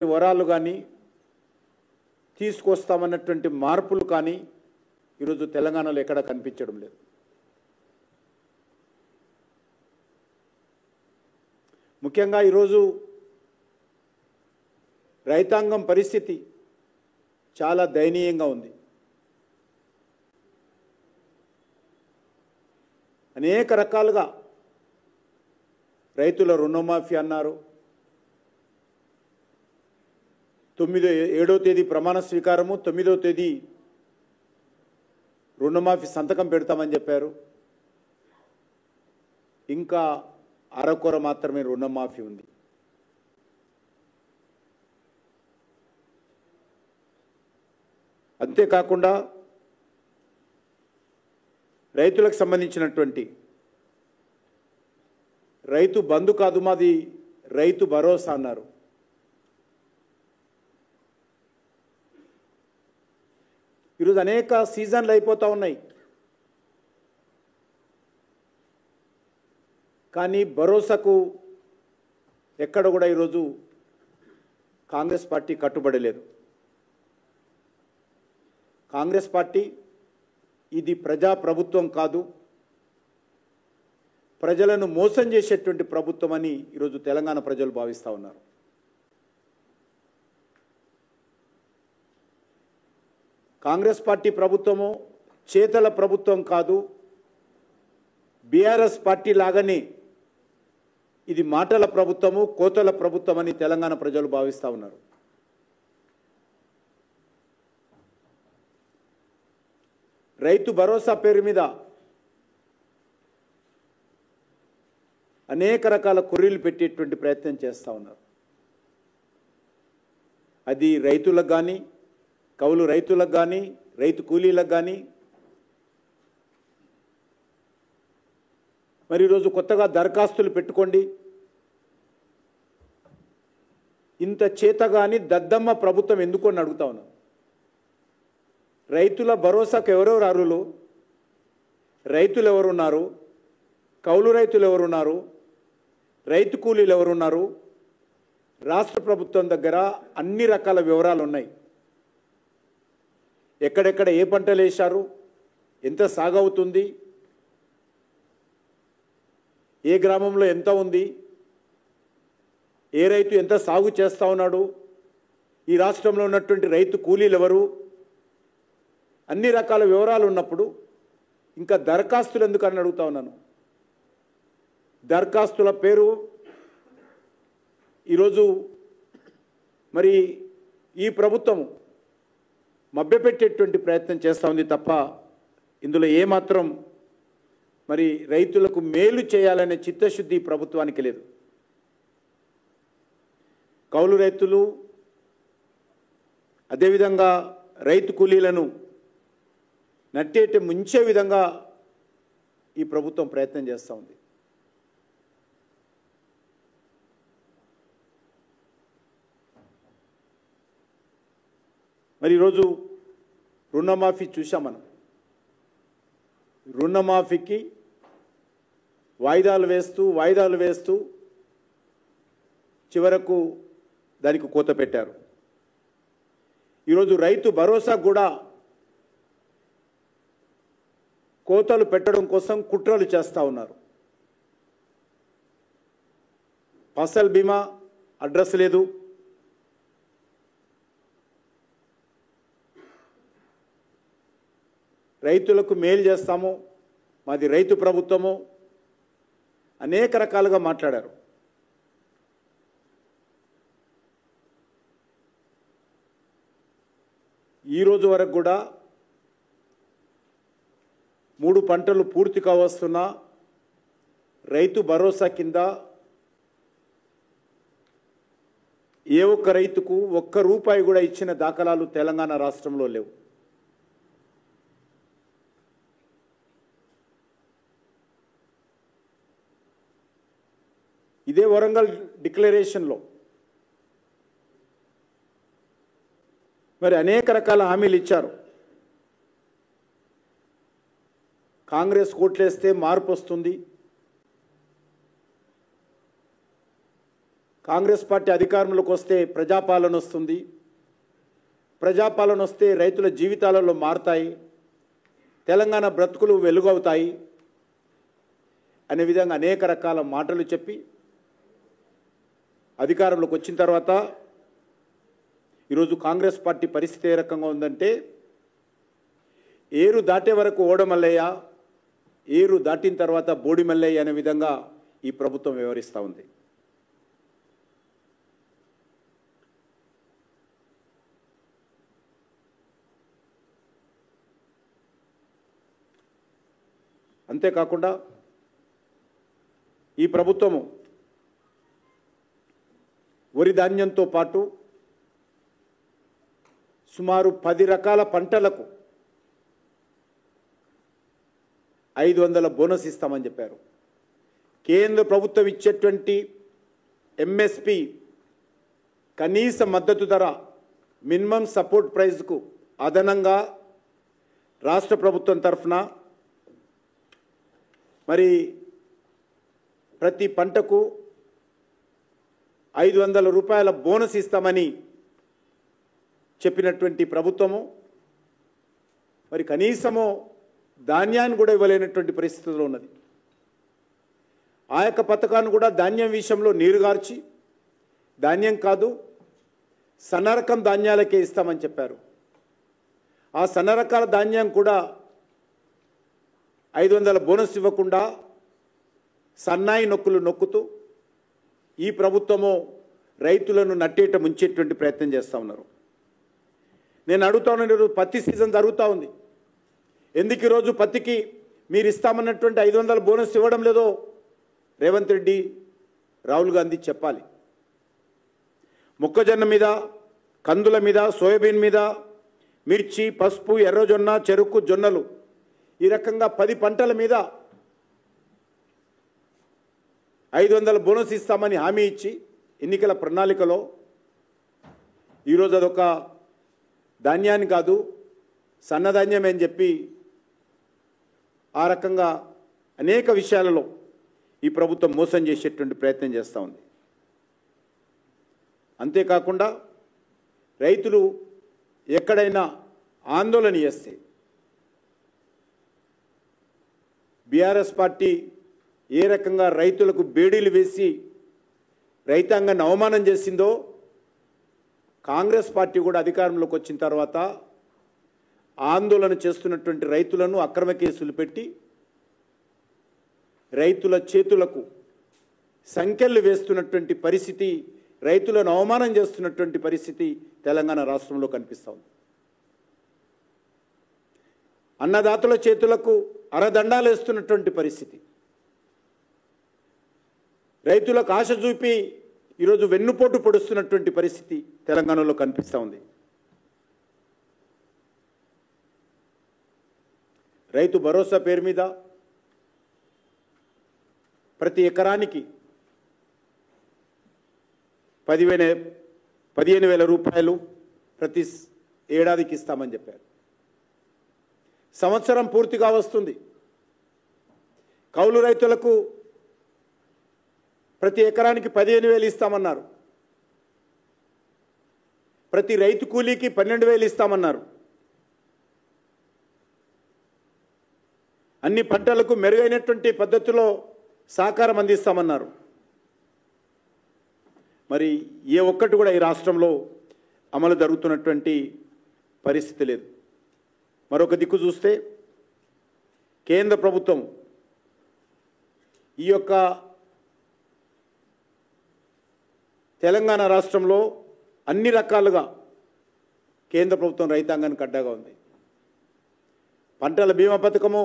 వరాలు కానీ తీసుకొస్తామన్నటువంటి మార్పులు కానీ ఈరోజు తెలంగాణలో ఎక్కడ కనిపించడం లేదు. ముఖ్యంగా ఈరోజు రైతాంగం పరిస్థితి చాలా దయనీయంగా ఉంది. అనేక రకాలుగా రైతుల రుణమాఫీ అన్నారు. 7వ తేదీ ప్రమాణ స్వీకారము, 9వ తేదీ రుణమాఫీ సంతకం పెడతామని చెప్పారు. ఇంకా అరకొర మాత్రమే రుణమాఫీ ఉంది. అంతేకాకుండా రైతులకు సంబంధించినటువంటి రైతు బంధు కాదు, మాది రైతు భరోసా అన్నారు. ఈరోజు అనేక సీజన్లు అయిపోతూ ఉన్నాయి, కానీ భరోసాకు ఎక్కడ కూడా ఈరోజు కాంగ్రెస్ పార్టీ కట్టుబడలేదు. కాంగ్రెస్ పార్టీ ఇది ప్రజా ప్రభుత్వం కాదు, ప్రజలను మోసం చేసేటువంటి ప్రభుత్వం అని ఈరోజు తెలంగాణ ప్రజలు భావిస్తూ ఉన్నారు. కాంగ్రెస్ పార్టీ ప్రభుత్వము చేతల ప్రభుత్వం కాదు, బీఆర్ఎస్ పార్టీ లాగానే ఇది మాటల ప్రభుత్వము, కోతల ప్రభుత్వం అని తెలంగాణ ప్రజలు భావిస్తూ ఉన్నారు. రైతు భరోసా పేరు మీద అనేక రకాల కొర్రీలు పెట్టేటువంటి ప్రయత్నం చేస్తూ ఉన్నారు. అది రైతులకు కానీ, కౌలు రైతులకు కానీ, రైతు కూలీలకు కానీ. మరి ఈరోజు కొత్తగా దరఖాస్తులు పెట్టుకోండి. ఇంత చేతగాని దద్దమ్మ ప్రభుత్వం ఎందుకు అని అడుగుతా ఉన్నాను. రైతుల భరోసాకు ఎవరెవరు అర్హులు, రైతులు ఎవరున్నారు, కౌలు రైతులు ఎవరున్నారు, రైతు కూలీలు ఎవరున్నారు, రాష్ట్ర ప్రభుత్వం దగ్గర అన్ని రకాల వివరాలు ఉన్నాయి. ఎక్కడెక్కడ ఏ పంటలు వేశారు, ఎంత సాగవుతుంది, ఏ గ్రామంలో ఎంత ఉంది, ఏ రైతు ఎంత సాగు చేస్తూ ఉన్నాడు, ఈ రాష్ట్రంలో ఉన్నటువంటి రైతు కూలీలు ఎవరు, అన్ని రకాల వివరాలు ఉన్నప్పుడు ఇంకా దరఖాస్తులు ఎందుకు అని అడుగుతా ఉన్నాను. దరఖాస్తుల పేరు ఈరోజు మరి ఈ ప్రభుత్వం మభ్యపెట్టేటువంటి ప్రయత్నం చేస్తూ ఉంది తప్ప ఇందులో ఏమాత్రం మరి రైతులకు మేలు చేయాలనే చిత్తశుద్ధి ప్రభుత్వానికి లేదు. కౌలు రైతులు అదేవిధంగా రైతు కూలీలను నట్టేట ముంచే విధంగా ఈ ప్రభుత్వం ప్రయత్నం చేస్తూ ఉంది. మరి ఈరోజు రుణమాఫీ చూసాం మనం. రుణమాఫీకి వాయిదాలు వేస్తూ చివరకు దానికి కోత పెట్టారు. ఈరోజు రైతు భరోసా కూడా కోతలు పెట్టడం కోసం కుట్రలు చేస్తూ ఉన్నారు. ఫసల్ బీమా అడ్రస్ లేదు, రైతులకు మేలు చేస్తాము, మాది రైతు ప్రభుత్వము, అనేక రకాలుగా మాట్లాడారు. ఈరోజు వరకు కూడా 3 పంటలు పూర్తి కావస్తున్నా రైతు భరోసా కింద ఏ ఒక్క రైతుకు ₹1 కూడా ఇచ్చిన దాఖలాలు తెలంగాణ రాష్ట్రంలో లేవు. ఇదే వరంగల్ డిక్లరేషన్లో మరి అనేక రకాల హామీలు ఇచ్చారు. కాంగ్రెస్ కోట్లేస్తే మార్పు వస్తుంది, కాంగ్రెస్ పార్టీ అధికారంలోకి వస్తే ప్రజాపాలన వస్తుంది, ప్రజాపాలన వస్తే రైతుల జీవితాలలో మారుతాయి, తెలంగాణ బ్రతుకులు వెలుగవుతాయి అనే విధంగా అనేక రకాల మాటలు చెప్పి అధికారంలోకి వచ్చిన తర్వాత ఈరోజు కాంగ్రెస్ పార్టీ పరిస్థితి ఏ రకంగా ఉందంటే, ఏరు దాటే వరకు ఓడమల్లయ్య, ఏరు దాటిన తర్వాత బోడిమల్లయ్య అనే విధంగా ఈ ప్రభుత్వం వ్యవహరిస్తూ ఉంది. అంతేకాకుండా ఈ ప్రభుత్వము వరి ధాన్యంతో పాటు సుమారు 10 రకాల పంటలకు 500 బోనస్ ఇస్తామని చెప్పారు. కేంద్ర ప్రభుత్వం ఇచ్చేటువంటి ఎంఎస్పి కనీస మద్దతు ధర మినిమం సపోర్ట్ ప్రైస్కు అదనంగా రాష్ట్ర ప్రభుత్వం తరఫున మరి ప్రతి పంటకు 500 రూపాయల బోనస్ ఇస్తామని చెప్పినటువంటి ప్రభుత్వము మరి కనీసము ధాన్యాన్ని కూడా ఇవ్వలేనటువంటి పరిస్థితిలో ఉన్నది. ఆ యొక్క పథకాన్ని కూడా ధాన్యం విషయంలో నీరుగార్చి, ధాన్యం కాదు సన్న రకం ధాన్యాలకే ఇస్తామని చెప్పారు. ఆ సన్న రకాల ధాన్యం కూడా 500 బోనస్ ఇవ్వకుండా సన్నాయి నొక్కులు నొక్కుతూ ఈ ప్రభుత్వము రైతులను నట్టేట ముంచేటువంటి ప్రయత్నం చేస్తూ ఉన్నారు. నేను అడుగుతా ఉన్నాను, ఈరోజు పత్తి సీజన్ జరుగుతూ ఉంది, ఎందుకు ఈరోజు పత్తికి మీరు ఇస్తామన్నటువంటి 500 బోనస్ ఇవ్వడం లేదో రేవంత్ రెడ్డి, రాహుల్ గాంధీ చెప్పాలి. మొక్కజొన్న మీద, కందుల మీద, సోయాబీన్ మీద, మిర్చి, పసుపు, ఎర్రజొన్న, చెరుకు, జొన్నలు ఈ రకంగా 10 పంటల మీద 500 బోనస్ ఇస్తామని హామీ ఇచ్చి ఎన్నికల ప్రణాళికలో ఈరోజు అదొక ధాన్యాన్ని కాదు సన్నధాన్యమే అని చెప్పి ఆ రకంగా అనేక విషయాలలో ఈ ప్రభుత్వం మోసం చేసేటువంటి ప్రయత్నం చేస్తూ ఉంది. అంతేకాకుండా రైతులు ఎక్కడైనా ఆందోళన చేస్తే బీఆర్ఎస్ పార్టీ ఏ రకంగా రైతులకు బేడీలు వేసి రైతాంగాన్ని అవమానం చేసిందో కాంగ్రెస్ పార్టీ కూడా అధికారంలోకి వచ్చిన తర్వాత ఆందోళన చేస్తున్నటువంటి రైతులను అక్రమ కేసులు పెట్టి రైతుల చేతులకు సంకెళ్ళు వేస్తున్నటువంటి పరిస్థితి, రైతులను అవమానం చేస్తున్నటువంటి పరిస్థితి తెలంగాణ రాష్ట్రంలో కనిపిస్తూ ఉంది. అన్నదాతల చేతులకు అరదండాలు వేస్తున్నటువంటి పరిస్థితి, రైతులకు ఆశ చూపి ఈరోజు వెన్నుపోటు పొడుస్తున్నటువంటి పరిస్థితి తెలంగాణలో కనిపిస్తూ ఉంది. రైతు భరోసా పేరు మీద ప్రతి ఎకరానికి 15,000 రూపాయలు ప్రతి ఏడాదికి ఇస్తామని చెప్పారు. సంవత్సరం పూర్తిగా వస్తుంది. కౌలు రైతులకు ప్రతి ఎకరానికి 15,000 ఇస్తామన్నారు. ప్రతి రైతు కూలీకి 12,000 ఇస్తామన్నారు. అన్ని పంటలకు మెరుగైనటువంటి పద్ధతిలో సహకారం అందిస్తామన్నారు. మరి ఏ ఒక్కటి కూడా ఈ రాష్ట్రంలో అమలు జరుగుతున్నటువంటి పరిస్థితి లేదు. మరొక దిక్కు చూస్తే కేంద్ర ప్రభుత్వం ఈ యొక్క తెలంగాణ రాష్ట్రంలో అన్ని రకాలుగా కేంద్ర ప్రభుత్వం రైతాంగానికి అడ్డాగా ఉంది. పంటల బీమా పథకము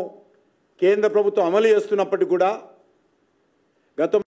కేంద్ర ప్రభుత్వం అమలు చేస్తున్నప్పటికీ కూడా గతం